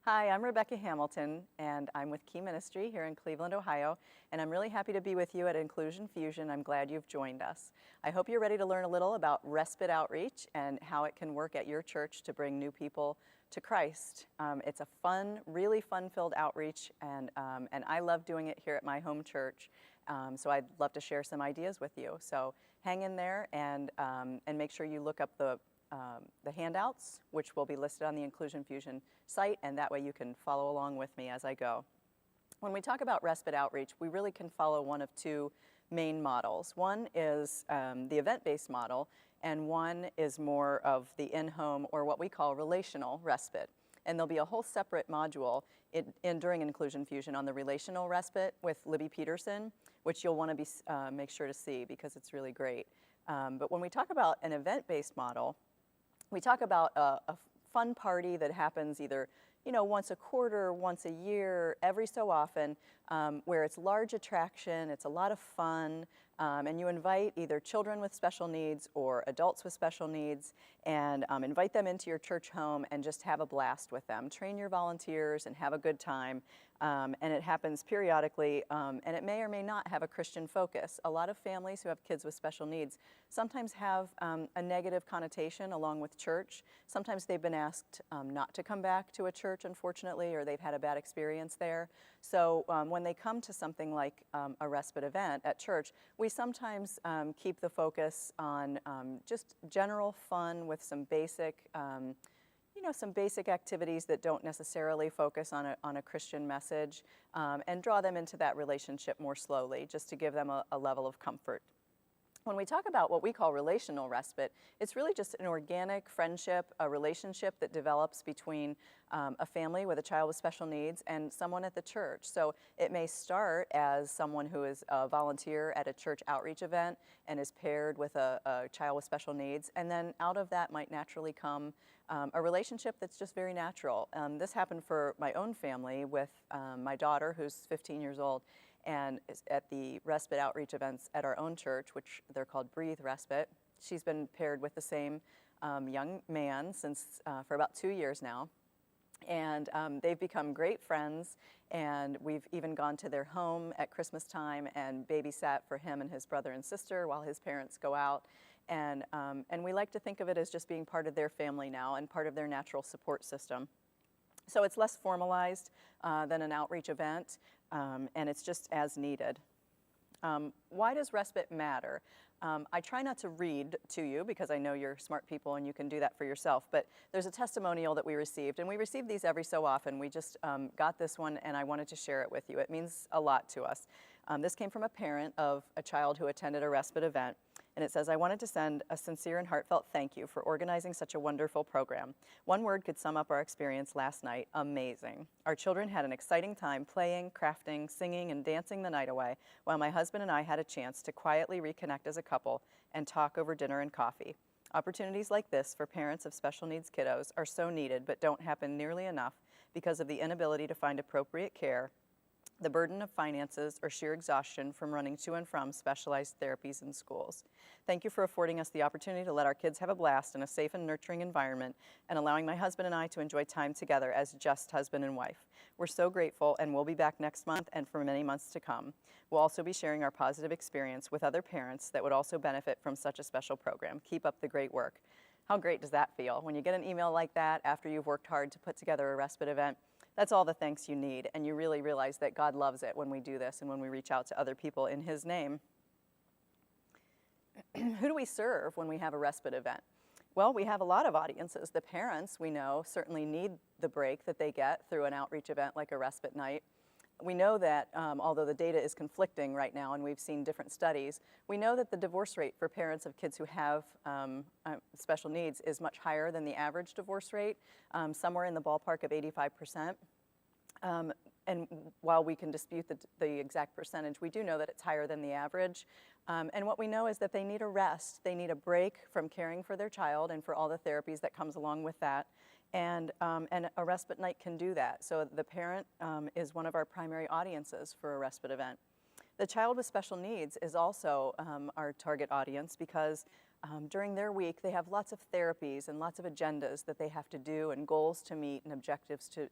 Hi, I'm Rebecca Hamilton, and I'm with Key Ministry here in Cleveland, Ohio, and I'm really happy to be with you at Inclusion Fusion. I'm glad you've joined us. I hope you're ready to learn a little about Respite Outreach and how it can work at your church to bring new people to Christ. It's a fun, really fun-filled outreach, and I love doing it here at my home church, so I'd love to share some ideas with you. So hang in there and make sure you look up the handouts, which will be listed on the Inclusion Fusion site, and that way you can follow along with me as I go. When we talk about Respite Outreach, we really can follow one of two main models. One is the event-based model, and one is more of the in-home, or what we call relational respite. And there'll be a whole separate module during Inclusion Fusion on the relational respite with Libby Peterson, which you'll want to make sure to see because it's really great. But when we talk about an event-based model, we talk about a fun party that happens either, once a quarter, once a year, every so often, where it's large attraction, it's a lot of fun, and you invite either children with special needs or adults with special needs, and invite them into your church home and just have a blast with them. Train your volunteers and have a good time. And it happens periodically, and it may or may not have a Christian focus. A lot of families who have kids with special needs sometimes have a negative connotation along with church. Sometimes they've been asked not to come back to a church, unfortunately, or they've had a bad experience there. So when they come to something like a respite event at church, we sometimes keep the focus on just general fun with some basic some basic activities that don't necessarily focus on a Christian message, and draw them into that relationship more slowly, just to give them a level of comfort. When we talk about what we call relational respite, it's really just an organic friendship, a relationship that develops between a family with a child with special needs and someone at the church. So it may start as someone who is a volunteer at a church outreach event and is paired with a child with special needs, and then out of that might naturally come a relationship that's just very natural. This happened for my own family with my daughter, who's 15 years old, and at the Respite Outreach events at our own church, which they're called Breathe Respite. She's been paired with the same young man for about 2 years now. And they've become great friends, and we've even gone to their home at Christmas time and babysat for him and his brother and sister while his parents go out. And we like to think of it as just being part of their family now and part of their natural support system. So it's less formalized than an outreach event, and it's just as needed. Why does respite matter? I try not to read to you because I know you're smart people and you can do that for yourself, but there's a testimonial that we received, and we receive these every so often. We just got this one, and I wanted to share it with you. It means a lot to us. This came from a parent of a child who attended a respite event. And it says, "I wanted to send a sincere and heartfelt thank you for organizing such a wonderful program. One word could sum up our experience last night: amazing. Our children had an exciting time playing, crafting, singing, and dancing the night away, while my husband and I had a chance to quietly reconnect as a couple and talk over dinner and coffee. Opportunities like this for parents of special needs kiddos are so needed, but don't happen nearly enough because of the inability to find appropriate care, the burden of finances, or sheer exhaustion from running to and from specialized therapies in schools. Thank you for affording us the opportunity to let our kids have a blast in a safe and nurturing environment, and allowing my husband and I to enjoy time together as just husband and wife. We're so grateful, and we'll be back next month and for many months to come. We'll also be sharing our positive experience with other parents that would also benefit from such a special program. Keep up the great work." How great does that feel when you get an email like that after you've worked hard to put together a respite event? That's all the thanks you need, and you really realize that God loves it when we do this and when we reach out to other people in His name. Who do we serve when we have a respite event? Well, we have a lot of audiences. The parents, we know, certainly need the break that they get through an outreach event like a respite night. We know that, although the data is conflicting right now and we've seen different studies, we know that the divorce rate for parents of kids who have special needs is much higher than the average divorce rate, somewhere in the ballpark of 85%. And while we can dispute the exact percentage, we do know that it's higher than the average. And what we know is that they need a rest. They need a break from caring for their child and for all the therapies that comes along with that. And a respite night can do that. So the parent is one of our primary audiences for a respite event. The child with special needs is also our target audience because during their week, they have lots of therapies and lots of agendas that they have to do and goals to meet and objectives to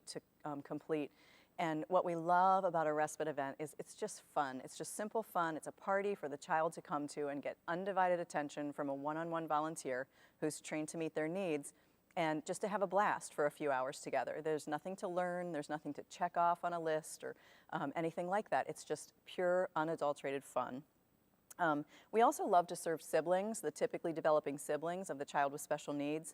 complete. And what we love about a respite event is it's just fun. It's just simple fun. It's a party for the child to come to and get undivided attention from a one-on-one volunteer who's trained to meet their needs, and just to have a blast for a few hours together. There's nothing to learn. There's nothing to check off on a list or anything like that. It's just pure, unadulterated fun. We also love to serve siblings, the typically developing siblings of the child with special needs.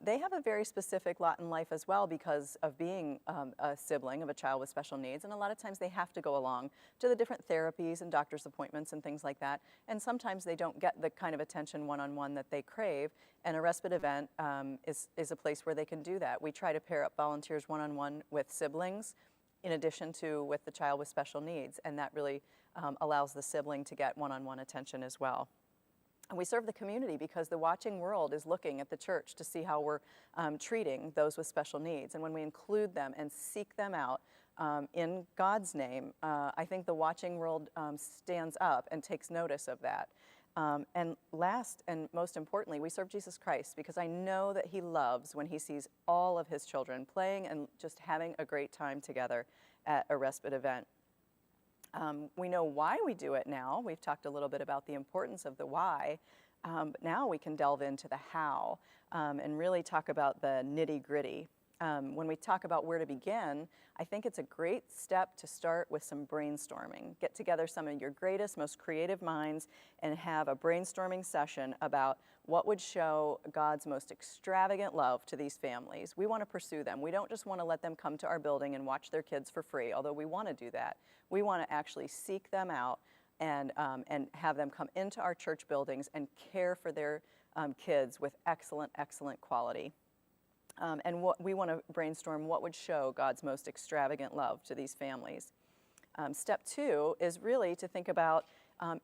They have a very specific lot in life as well because of being a sibling of a child with special needs, and a lot of times they have to go along to the different therapies and doctor's appointments and things like that, and sometimes they don't get the kind of attention one-on-one that they crave, and a respite event is a place where they can do that. We try to pair up volunteers one-on-one with siblings in addition to with the child with special needs, and that really allows the sibling to get one-on-one attention as well. And we serve the community because the watching world is looking at the church to see how we're treating those with special needs. And when we include them and seek them out in God's name, I think the watching world stands up and takes notice of that. And last and most importantly, we serve Jesus Christ because I know that he loves when he sees all of his children playing and just having a great time together at a respite event. We know why we do it now. We've talked a little bit about the importance of the why, but now we can delve into the how and really talk about the nitty-gritty. When we talk about where to begin, I think it's a great step to start with some brainstorming. Get together some of your greatest, most creative minds and have a brainstorming session about what would show God's most extravagant love to these families. We want to pursue them. We don't just want to let them come to our building and watch their kids for free, although we want to do that. We want to actually seek them out and have them come into our church buildings and care for their kids with excellent, excellent quality. And we want to brainstorm what would show God's most extravagant love to these families. Step 2 is really to think about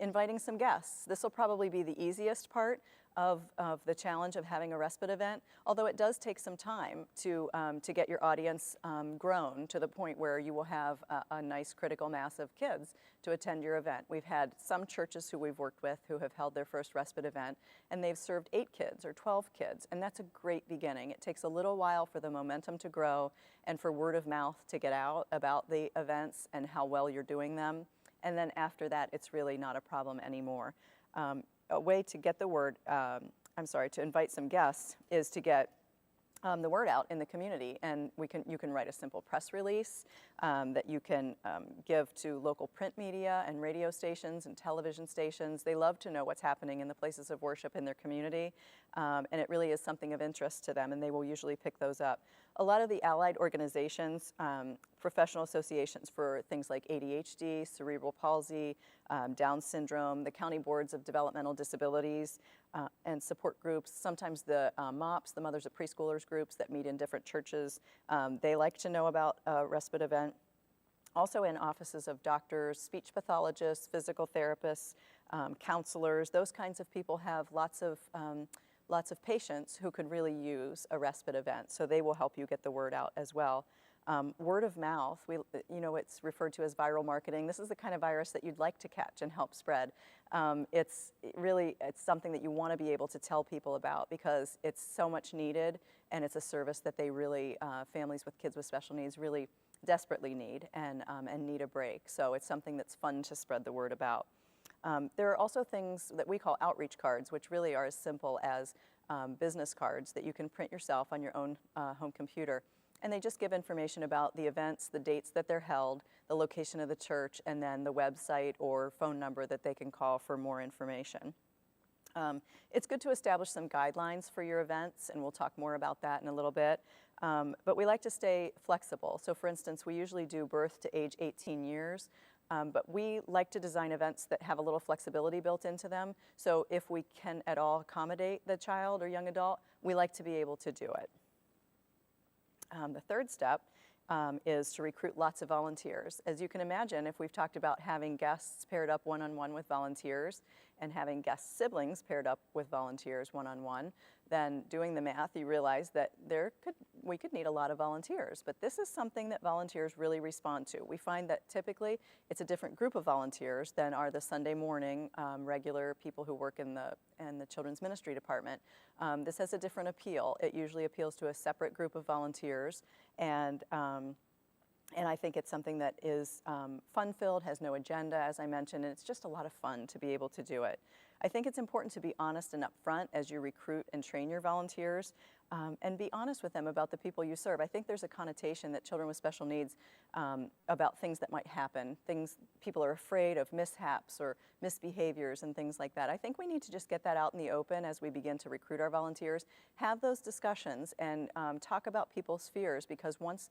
inviting some guests. This will probably be the easiest part of the challenge of having a respite event, although it does take some time to get your audience grown to the point where you will have a nice critical mass of kids to attend your event. We've had some churches who we've worked with who have held their first respite event, and they've served 8 kids or 12 kids, and that's a great beginning. It takes a little while for the momentum to grow and for word of mouth to get out about the events and how well you're doing them, and then after that, it's really not a problem anymore. A way to get the word, to invite some guests is to get the word out in the community, and you can write a simple press release that you can give to local print media and radio stations and television stations. They love to know what's happening in the places of worship in their community, and it really is something of interest to them, and they will usually pick those up. A lot of the allied organizations, professional associations for things like ADHD, cerebral palsy, Down syndrome, the county boards of developmental disabilities, and support groups, sometimes the MOPS, the Mothers of Preschoolers groups that meet in different churches, they like to know about a respite event. Also in offices of doctors, speech pathologists, physical therapists, counselors, those kinds of people have lots of patients who could really use a respite event, so they will help you get the word out as well. Word of mouth, it's referred to as viral marketing. This is the kind of virus that you'd like to catch and help spread. It's something that you want to be able to tell people about because it's so much needed, and it's a service that they really, families with kids with special needs really desperately need and need a break. So it's something that's fun to spread the word about. There are also things that we call outreach cards, which really are as simple as business cards that you can print yourself on your own home computer. And they just give information about the events, the dates that they're held, the location of the church, and then the website or phone number that they can call for more information. It's good to establish some guidelines for your events, and we'll talk more about that in a little bit. But we like to stay flexible. So for instance, we usually do birth to age 18 years. But we like to design events that have a little flexibility built into them. So if we can at all accommodate the child or young adult, we like to be able to do it. The third step is to recruit lots of volunteers. As you can imagine, if we've talked about having guests paired up one-on-one with volunteers and having guest siblings paired up with volunteers one-on-one, then doing the math, you realize that we could need a lot of volunteers. But this is something that volunteers really respond to. We find that typically it's a different group of volunteers than are the Sunday morning regular people who work in the children's ministry department. This has a different appeal. It usually appeals to a separate group of volunteers, and I think it's something that is fun-filled, has no agenda, as I mentioned, and it's just a lot of fun to be able to do it. I think it's important to be honest and upfront as you recruit and train your volunteers, and be honest with them about the people you serve. I think there's a connotation that children with special needs about things that might happen, people are afraid of mishaps or misbehaviors and things like that. I think we need to just get that out in the open as we begin to recruit our volunteers, have those discussions, and talk about people's fears, because once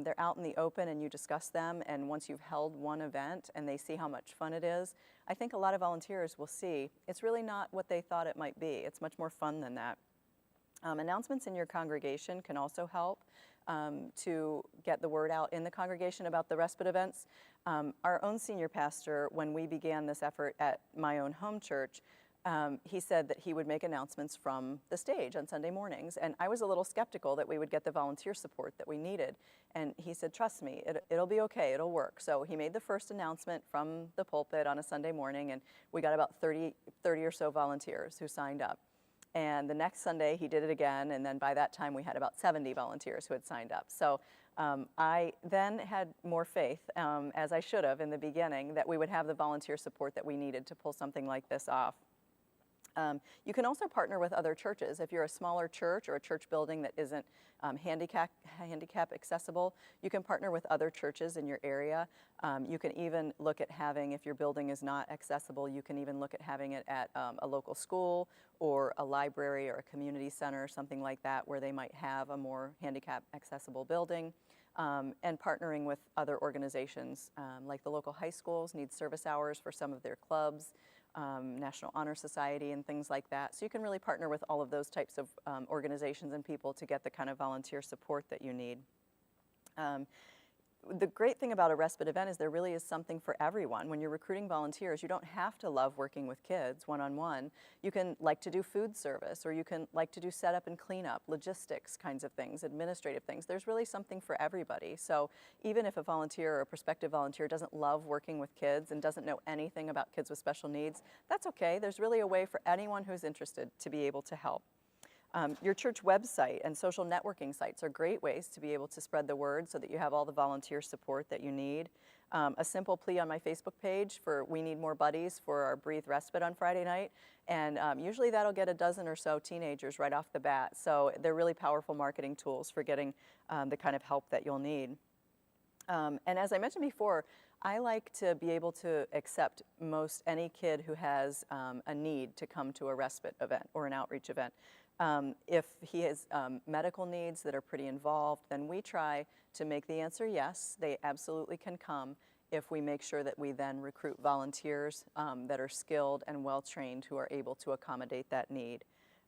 they're out in the open and you discuss them, and once you've held one event and they see how much fun it is, I think a lot of volunteers will see it's really not what they thought it might be. It's much more fun than that. Announcements in your congregation can also help to get the word out in the congregation about the respite events. Our own senior pastor, when we began this effort at my own home church, he said that he would make announcements from the stage on Sunday mornings, and I was a little skeptical that we would get the volunteer support that we needed, and he said, trust me, it'll be okay, it'll work. So he made the first announcement from the pulpit on a Sunday morning, and we got about 30 or so volunteers who signed up. And the next Sunday he did it again, and then by that time we had about 70 volunteers who had signed up. So I then had more faith, as I should have in the beginning, that we would have the volunteer support that we needed to pull something like this off. You can also partner with other churches. If you're a smaller church or a church building that isn't handicap accessible, you can partner with other churches in your area. You can even look at having, if your building is not accessible, you can even look at having it at a local school or a library or a community center, something like that, where they might have a more handicap accessible building. And partnering with other organizations, like the local high schools need service hours for some of their clubs, National Honor Society and things like that. So you can really partner with all of those types of organizations and people to get the kind of volunteer support that you need. The great thing about a respite event is there really is something for everyone. When you're recruiting volunteers, you don't have to love working with kids one-on-one. You can like to do food service, or you can like to do setup and cleanup, logistics kinds of things, administrative things. There's really something for everybody. So even if a volunteer or a prospective volunteer doesn't love working with kids and doesn't know anything about kids with special needs, that's okay. There's really a way for anyone who's interested to be able to help. Your church website and social networking sites are great ways to be able to spread the word so that you have all the volunteer support that you need. A simple plea on my Facebook page for we need more buddies for our Breathe Respite on Friday night, and usually that'll get a dozen or so teenagers right off the bat. So they're really powerful marketing tools for getting the kind of help that you'll need. And as I mentioned before, I like to be able to accept most any kid who has a need to come to a respite event or an outreach event. If he has medical needs that are pretty involved, then we try to make the answer yes, they absolutely can come, if we make sure that we then recruit volunteers that are skilled and well-trained who are able to accommodate that need.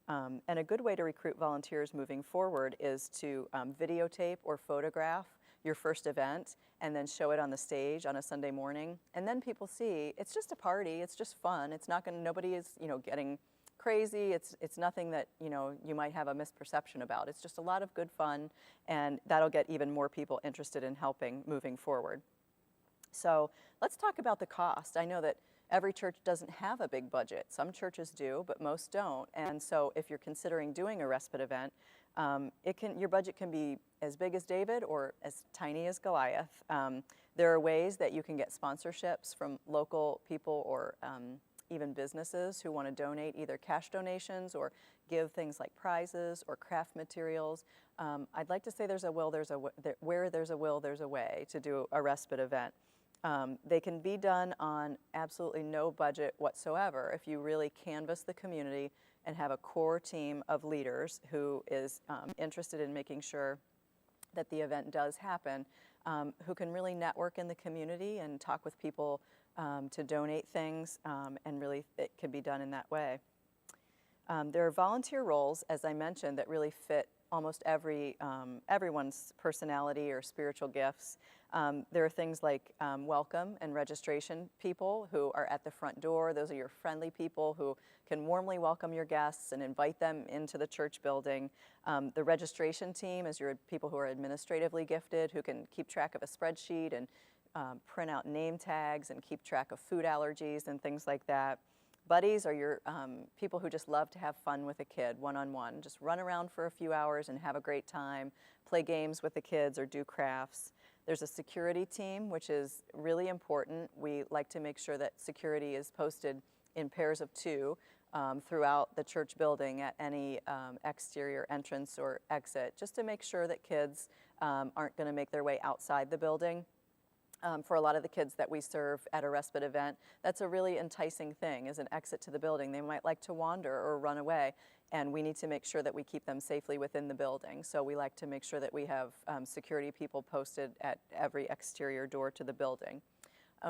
And a good way to recruit volunteers moving forward is to videotape or photograph your first event and then show it on the stage on a Sunday morning. And then people see it's just a party, it's just fun, it's not going to, nobody is, getting crazy, it's nothing that, you might have a misperception about. It's just a lot of good fun, and that'll get even more people interested in helping moving forward. So let's talk about the cost. I know that every church doesn't have a big budget. Some churches do, but most don't. And so if you're considering doing a respite event, your budget can be as big as David or as tiny as Goliath. There are ways that you can get sponsorships from local people or even businesses who want to donate either cash donations or give things like prizes or craft materials. I'd like to say there's a will, where there's a will, there's a way to do a respite event. They can be done on absolutely no budget whatsoever if you really canvass the community and have a core team of leaders who is interested in making sure that the event does happen, who can really network in the community and talk with people to donate things, and really it can be done in that way. There are volunteer roles, as I mentioned, that really fit almost everyone's personality or spiritual gifts. There are things like welcome and registration people who are at the front door. Those are your friendly people who can warmly welcome your guests and invite them into the church building. The registration team is your people who are administratively gifted, who can keep track of a spreadsheet and print out name tags and keep track of food allergies and things like that. Buddies are your people who just love to have fun with a kid, one-on-one. Just run around for a few hours and have a great time, play games with the kids or do crafts. There's a security team, which is really important. We like to make sure that security is posted in pairs of 2 throughout the church building at any exterior entrance or exit, just to make sure that kids aren't going to make their way outside the building. For a lot of the kids that we serve at a respite event, that's a really enticing thing, is an exit to the building. They might like to wander or run away, and we need to make sure that we keep them safely within the building. So we like to make sure that we have security people posted at every exterior door to the building.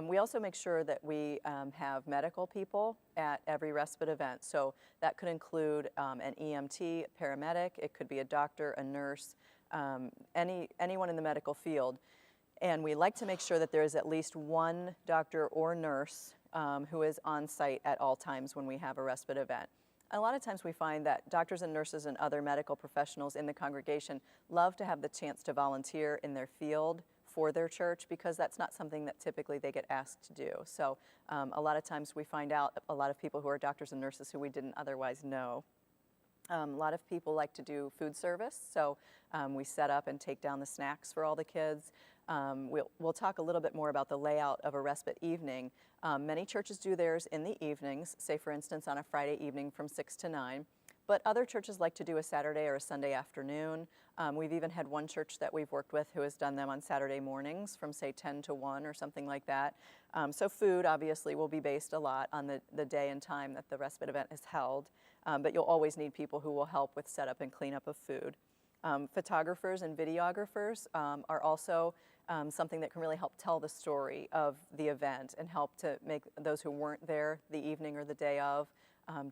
We also make sure that we have medical people at every respite event. So that could include an EMT, paramedic, it could be a doctor, a nurse, anyone in the medical field. And we like to make sure that there is at least one doctor or nurse who is on site at all times when we have a respite event. A lot of times we find that doctors and nurses and other medical professionals in the congregation love to have the chance to volunteer in their field for their church, because that's not something that typically they get asked to do. So a lot of times we find out a lot of people who are doctors and nurses who we didn't otherwise know. A lot of people like to do food service, so we set up and take down the snacks for all the kids. We'll talk a little bit more about the layout of a respite evening. Many churches do theirs in the evenings, say for instance on a Friday evening from 6 to 9, but other churches like to do a Saturday or a Sunday afternoon. We've even had one church that we've worked with who has done them on Saturday mornings from say 10 to 1 or something like that. So food obviously will be based a lot on the day and time that the respite event is held, but you'll always need people who will help with setup and cleanup of food. Photographers and videographers are also something that can really help tell the story of the event and help to make those who weren't there the evening or the day of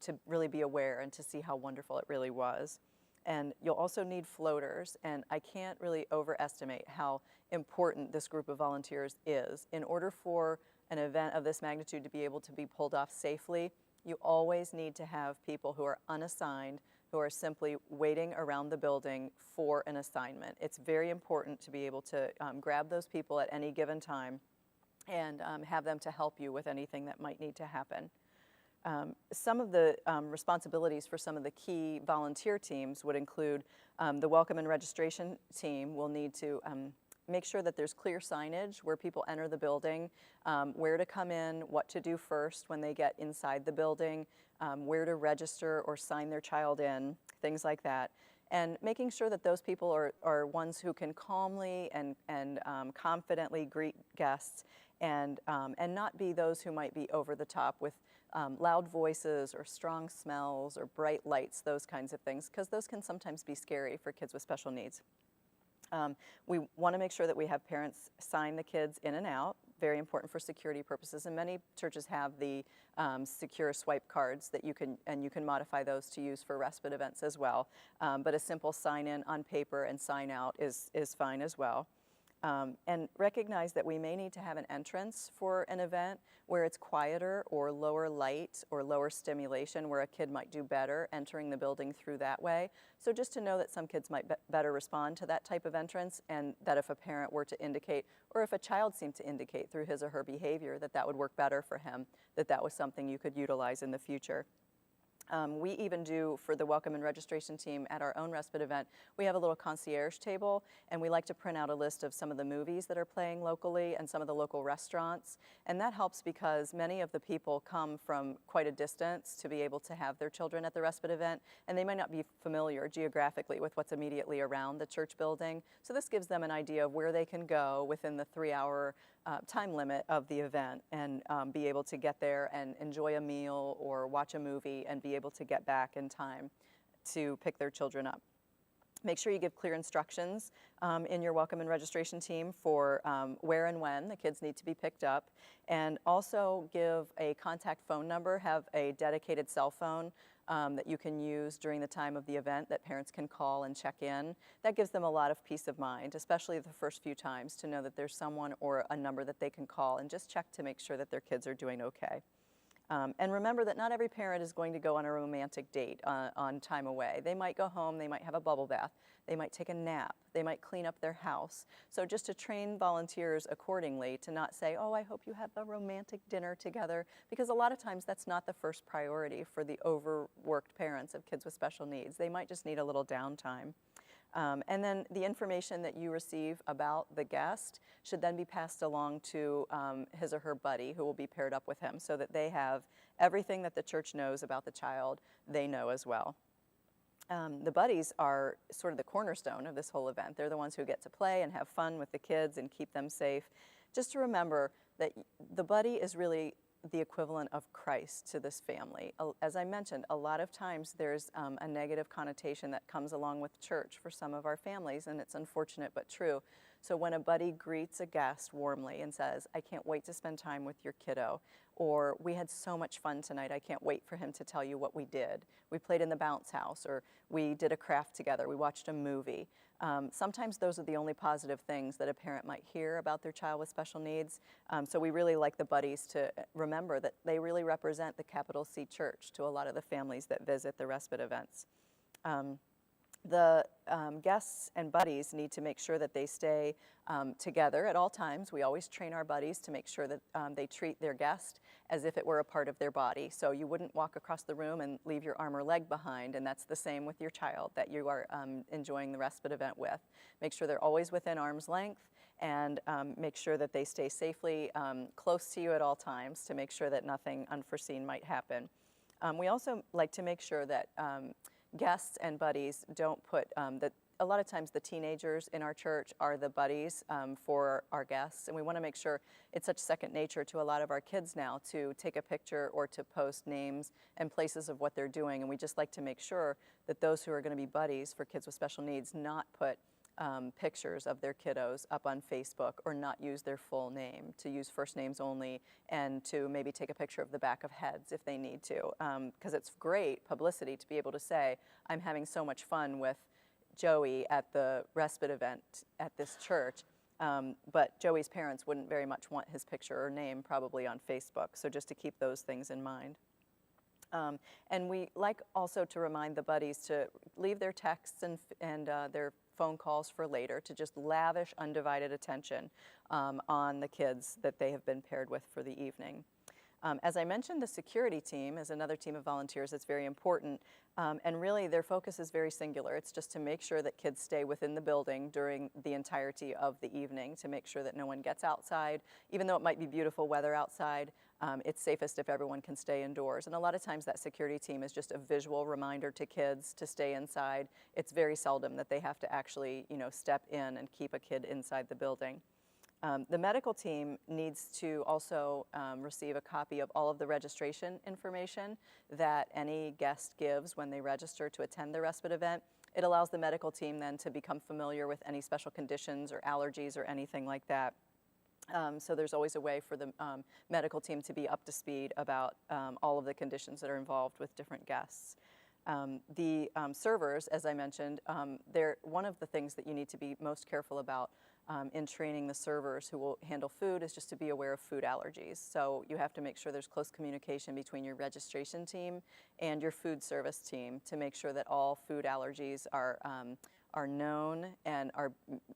to really be aware and to see how wonderful it really was. And you'll also need floaters, and I can't really overestimate how important this group of volunteers is. In order for an event of this magnitude to be able to be pulled off safely, you always need to have people who are unassigned, who are simply waiting around the building for an assignment. It's very important to be able to grab those people at any given time and have them to help you with anything that might need to happen. Some of the responsibilities for some of the key volunteer teams would include the welcome and registration team will need to make sure that there's clear signage where people enter the building, where to come in, what to do first when they get inside the building, where to register or sign their child in, things like that. And making sure that those people are ones who can calmly and confidently greet guests and not be those who might be over the top with loud voices or strong smells or bright lights, those kinds of things, because those can sometimes be scary for kids with special needs. We want to make sure that we have parents sign the kids in and out, very important for security purposes, and many churches have the secure swipe cards that you can modify those to use for respite events as well. But a simple sign in on paper and sign out is fine as well. And recognize that we may need to have an entrance for an event where it's quieter or lower light or lower stimulation, where a kid might do better entering the building through that way. So just to know that some kids might better respond to that type of entrance, and that if a parent were to indicate, or if a child seemed to indicate through his or her behavior that that would work better for him, that was something you could utilize in the future. We even do, for the welcome and registration team at our own respite event, we have a little concierge table, and we like to print out a list of some of the movies that are playing locally and some of the local restaurants. And that helps because many of the people come from quite a distance to be able to have their children at the respite event, and they might not be familiar geographically with what's immediately around the church building. So this gives them an idea of where they can go within the 3-hour time limit of the event, and be able to get there and enjoy a meal or watch a movie and be able to get back in time to pick their children up. Make sure you give clear instructions in your welcome and registration team for where and when the kids need to be picked up, and also give a contact phone number, have a dedicated cell phone that you can use during the time of the event that parents can call and check in. That gives them a lot of peace of mind, especially the first few times, to know that there's someone or a number that they can call and just check to make sure that their kids are doing okay. And remember that not every parent is going to go on a romantic date on time away. They might go home, they might have a bubble bath, they might take a nap, they might clean up their house. So just to train volunteers accordingly to not say, oh, I hope you have a romantic dinner together, because a lot of times that's not the first priority for the overworked parents of kids with special needs. They might just need a little downtime. And then the information that you receive about the guest should then be passed along to his or her buddy who will be paired up with him, so that they have everything that the church knows about the child, they know as well. The buddies are sort of the cornerstone of this whole event. They're the ones who get to play and have fun with the kids and keep them safe. Just to remember that the buddy is really the equivalent of Christ to this family. As I mentioned, a lot of times there's a negative connotation that comes along with church for some of our families, and it's unfortunate but true. So when a buddy greets a guest warmly and says, I can't wait to spend time with your kiddo, or we had so much fun tonight, I can't wait for him to tell you what we did. We played in the bounce house, or we did a craft together, we watched a movie. Sometimes those are the only positive things that a parent might hear about their child with special needs. So we really like the buddies to remember that they really represent the capital C church to a lot of the families that visit the respite events. The guests and buddies need to make sure that they stay together at all times. We always train our buddies to make sure that they treat their guest as if it were a part of their body. So you wouldn't walk across the room and leave your arm or leg behind, and that's the same with your child that you are enjoying the respite event with. Make sure they're always within arm's length, and make sure that they stay safely close to you at all times to make sure that nothing unforeseen might happen. We also like to make sure that guests and buddies don't put, a lot of times the teenagers in our church are the buddies for our guests, and we want to make sure it's such second nature to a lot of our kids now to take a picture or to post names and places of what they're doing, and we just like to make sure that those who are going to be buddies for kids with special needs not put pictures of their kiddos up on Facebook, or not use their full name, to use first names only, and to maybe take a picture of the back of heads if they need to, because it's great publicity to be able to say, I'm having so much fun with Joey at the respite event at this church, but Joey's parents wouldn't very much want his picture or name probably on Facebook, so just to keep those things in mind. And we like also to remind the buddies to leave their texts and their phone calls for later, to just lavish undivided attention on the kids that they have been paired with for the evening. As I mentioned, the security team is another team of volunteers that's very important, and really their focus is very singular. It's just to make sure that kids stay within the building during the entirety of the evening, to make sure that no one gets outside. Even though it might be beautiful weather outside, it's safest if everyone can stay indoors. And a lot of times that security team is just a visual reminder to kids to stay inside. It's very seldom that they have to actually, step in and keep a kid inside the building. The medical team needs to also receive a copy of all of the registration information that any guest gives when they register to attend the respite event. It allows the medical team then to become familiar with any special conditions or allergies or anything like that. So there's always a way for the medical team to be up to speed about all of the conditions that are involved with different guests. The servers, as I mentioned, they're one of the things that you need to be most careful about in training the servers who will handle food, is just to be aware of food allergies. So you have to make sure there's close communication between your registration team and your food service team to make sure that all food allergies are known and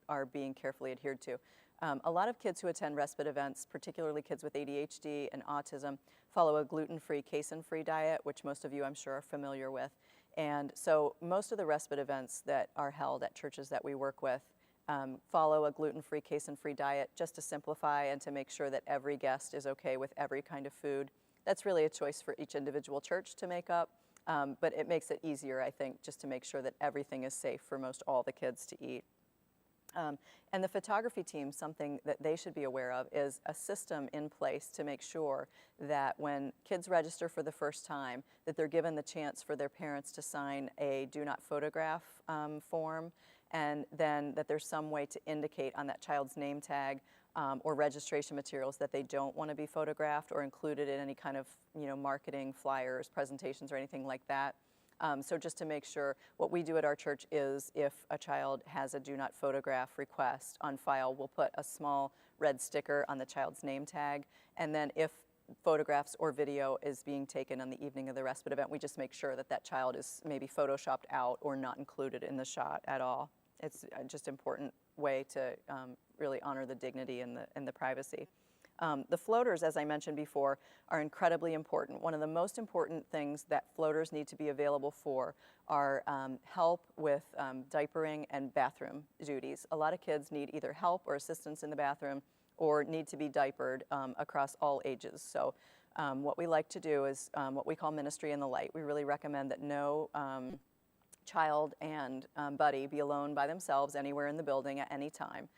are being carefully adhered to. A lot of kids who attend respite events, particularly kids with ADHD and autism, follow a gluten-free, casein-free diet, which most of you, I'm sure, are familiar with. And so most of the respite events that are held at churches that we work with follow a gluten-free, casein-free diet, just to simplify and to make sure that every guest is okay with every kind of food. That's really a choice for each individual church to make up, but it makes it easier, I think, just to make sure that everything is safe for most all the kids to eat. And the photography team, something that they should be aware of is a system in place to make sure that when kids register for the first time, that they're given the chance for their parents to sign a do not photograph form, and then that there's some way to indicate on that child's name tag or registration materials that they don't want to be photographed or included in any kind of marketing, flyers, presentations, or anything like that. So just to make sure, what we do at our church is if a child has a do not photograph request on file, we'll put a small red sticker on the child's name tag, and then if photographs or video is being taken on the evening of the respite event, we just make sure that that child is maybe photoshopped out or not included in the shot at all. It's just an important way to really honor the dignity and the privacy. The floaters, as I mentioned before, are incredibly important. One of the most important things that floaters need to be available for are help with diapering and bathroom duties. A lot of kids need either help or assistance in the bathroom or need to be diapered across all ages. So what we like to do is what we call ministry in the light. We really recommend that no child and buddy be alone by themselves anywhere in the building at any time.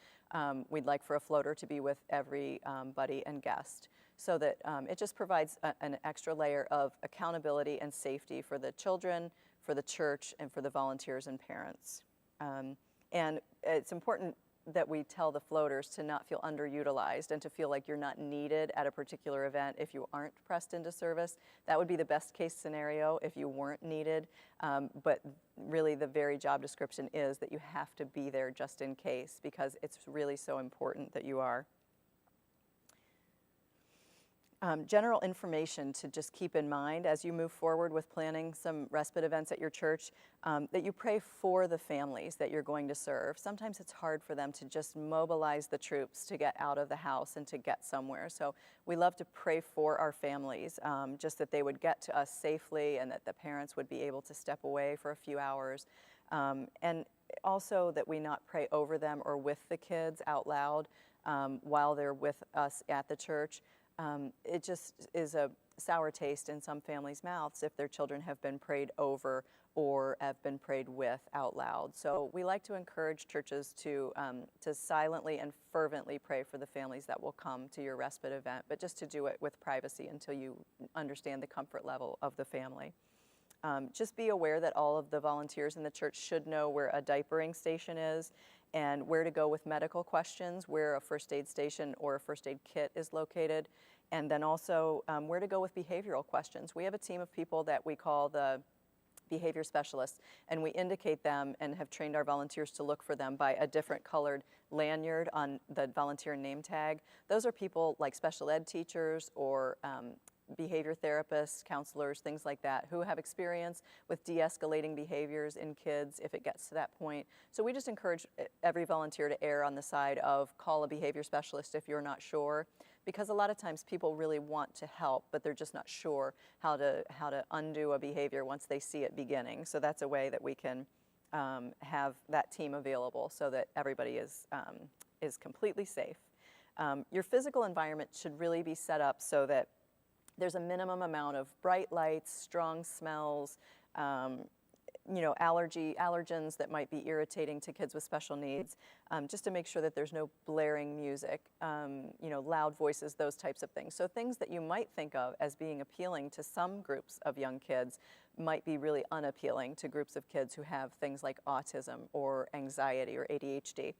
We'd like for a floater to be with every buddy and guest, so that it just provides an extra layer of accountability and safety for the children, for the church, and for the volunteers and parents. And it's important that we tell the floaters to not feel underutilized and to feel like you're not needed at a particular event if you aren't pressed into service. That would be the best case scenario if you weren't needed, but really the very job description is that you have to be there just in case, because it's really so important that you are. General information to just keep in mind as you move forward with planning some respite events at your church, that you pray for the families that you're going to serve. Sometimes it's hard for them to just mobilize the troops to get out of the house and to get somewhere. So we love to pray for our families, just that they would get to us safely and that the parents would be able to step away for a few hours. And also that we not pray over them or with the kids out loud while they're with us at the church. It just is a sour taste in some families' mouths if their children have been prayed over or have been prayed with out loud. So we like to encourage churches to silently and fervently pray for the families that will come to your respite event, but just to do it with privacy until you understand the comfort level of the family. Just be aware that all of the volunteers in the church should know where a diapering station is and where to go with medical questions, where a first aid station or a first aid kit is located, and then also where to go with behavioral questions. We have a team of people that we call the behavior specialists, and we indicate them and have trained our volunteers to look for them by a different colored lanyard on the volunteer name tag. Those are people like special ed teachers or behavior therapists, counselors, things like that, who have experience with de-escalating behaviors in kids if it gets to that point. So we just encourage every volunteer to err on the side of call a behavior specialist if you're not sure, because a lot of times people really want to help, but they're just not sure how to undo a behavior once they see it beginning. So that's a way that we can have that team available so that everybody is completely safe. Your physical environment should really be set up so that there's a minimum amount of bright lights, strong smells, allergens that might be irritating to kids with special needs, just to make sure that there's no blaring music, loud voices, those types of things. So things that you might think of as being appealing to some groups of young kids might be really unappealing to groups of kids who have things like autism or anxiety or ADHD.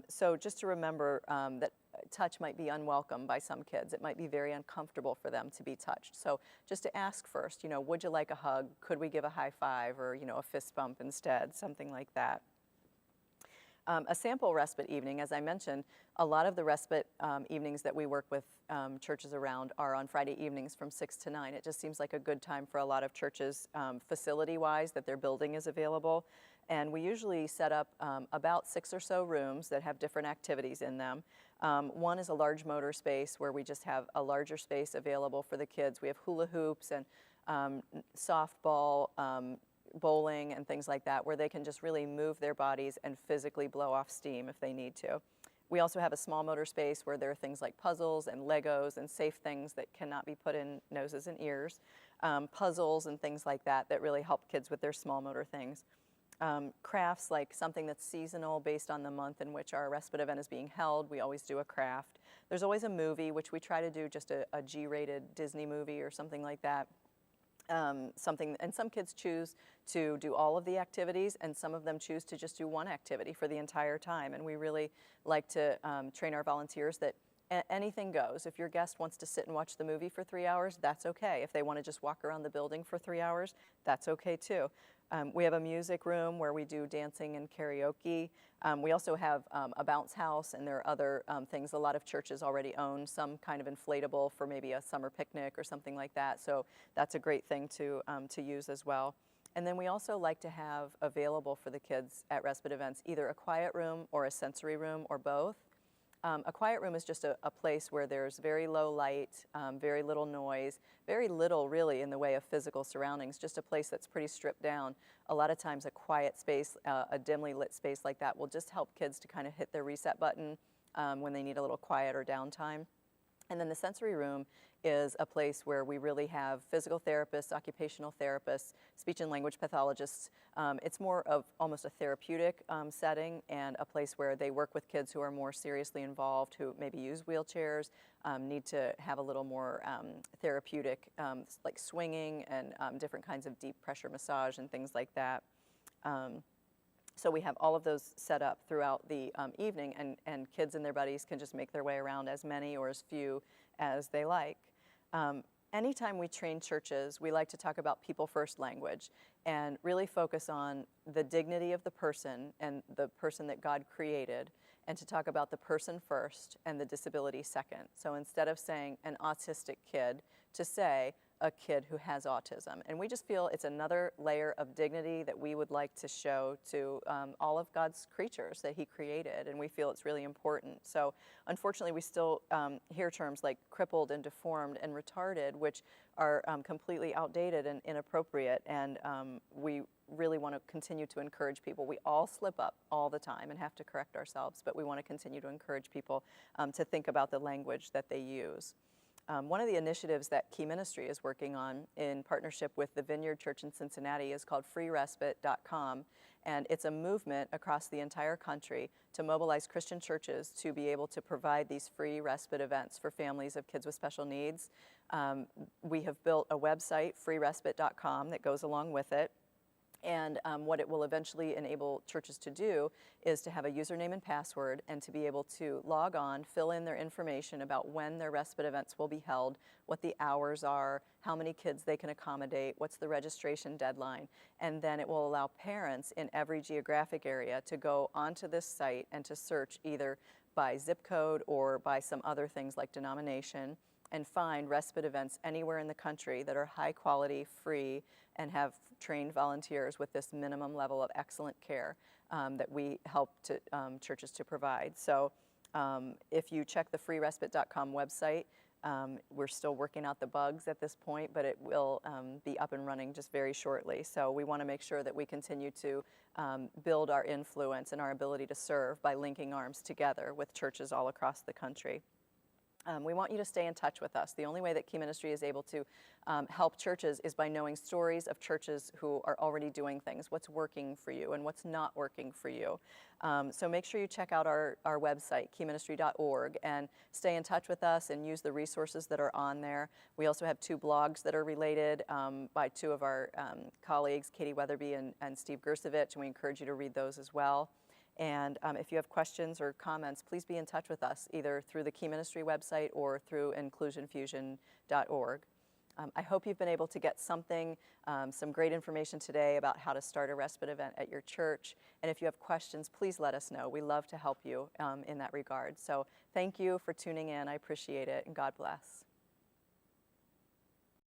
So just to remember that touch might be unwelcome by some kids. It might be very uncomfortable for them to be touched. So just to ask first, would you like a hug? Could we give a high five or, a fist bump instead? Something like that. A sample respite evening, as I mentioned, a lot of the respite evenings that we work with churches around are on Friday evenings from 6 to 9. It just seems like a good time for a lot of churches facility-wise that their building is available. And we usually set up about 6 or so rooms that have different activities in them. One is a large motor space where we just have a larger space available for the kids. We have hula hoops and softball, bowling and things like that, where they can just really move their bodies and physically blow off steam if they need to. We also have a small motor space where there are things like puzzles and Legos and safe things that cannot be put in noses and ears, puzzles and things like that that really help kids with their small motor things. crafts, like something that's seasonal based on the month in which our respite event is being held. We always do a craft. There's always a movie, which we try to do just a G-rated Disney movie or something like that. And some kids choose to do all of the activities, and some of them choose to just do one activity for the entire time. And we really like to train our volunteers that anything goes. If your guest wants to sit and watch the movie for 3 hours, that's okay. If they want to just walk around the building for 3 hours, that's okay too. We have a music room where we do dancing and karaoke. We also have a bounce house, and there are other things. A lot of churches already own some kind of inflatable for maybe a summer picnic or something like that. So that's a great thing to use as well. And then we also like to have available for the kids at respite events either a quiet room or a sensory room or both. A quiet room is just a place where there's very low light, very little noise, very little really in the way of physical surroundings, just a place that's pretty stripped down. A lot of times a quiet space, a dimly lit space like that will just help kids to kind of hit their reset button when they need a little quiet or downtime. And then the sensory room is a place where we really have physical therapists, occupational therapists, speech and language pathologists. It's more of almost a therapeutic setting, and a place where they work with kids who are more seriously involved, who maybe use wheelchairs, need to have a little more therapeutic, like swinging and different kinds of deep pressure massage and things like that. So we have all of those set up throughout the evening, and kids and their buddies can just make their way around as many or as few as they like. Anytime we train churches, we like to talk about people first language and really focus on the dignity of the person and the person that God created, and to talk about the person first and the disability second. So instead of saying an autistic kid, to say a kid who has autism. And we just feel it's another layer of dignity that we would like to show to all of God's creatures that He created, and we feel it's really important. So unfortunately, we still hear terms like crippled and deformed and retarded, which are completely outdated and inappropriate, and we really want to continue to encourage people. We all slip up all the time and have to correct ourselves, but we want to continue to encourage people to think about the language that they use. One of the initiatives that Key Ministry is working on in partnership with the Vineyard Church in Cincinnati is called freerespite.com, and it's a movement across the entire country to mobilize Christian churches to be able to provide these free respite events for families of kids with special needs. We have built a website, freerespite.com, that goes along with it. And what it will eventually enable churches to do is to have a username and password, and to be able to log on, fill in their information about when their respite events will be held, what the hours are, how many kids they can accommodate, what's the registration deadline. And then it will allow parents in every geographic area to go onto this site and to search either by zip code or by some other things like denomination, and find respite events anywhere in the country that are high quality, free, and have trained volunteers with this minimum level of excellent care that we help churches to provide. So if you check the freerespite.com website, we're still working out the bugs at this point, but it will be up and running just very shortly. So we want to make sure that we continue to build our influence and our ability to serve by linking arms together with churches all across the country. We want you to stay in touch with us. The only way that Key Ministry is able to help churches is by knowing stories of churches who are already doing things, what's working for you and what's not working for you. So make sure you check out our website, keyministry.org, and stay in touch with us and use the resources that are on there. We also have 2 blogs that are related by 2 of our colleagues, Katie Weatherby and Steve Gersovich, and we encourage you to read those as well. And if you have questions or comments, please be in touch with us, either through the Key Ministry website or through inclusionfusion.org. I hope you've been able to get something, some great information today about how to start a respite event at your church. And if you have questions, please let us know. We love to help you in that regard. So thank you for tuning in. I appreciate it, and God bless.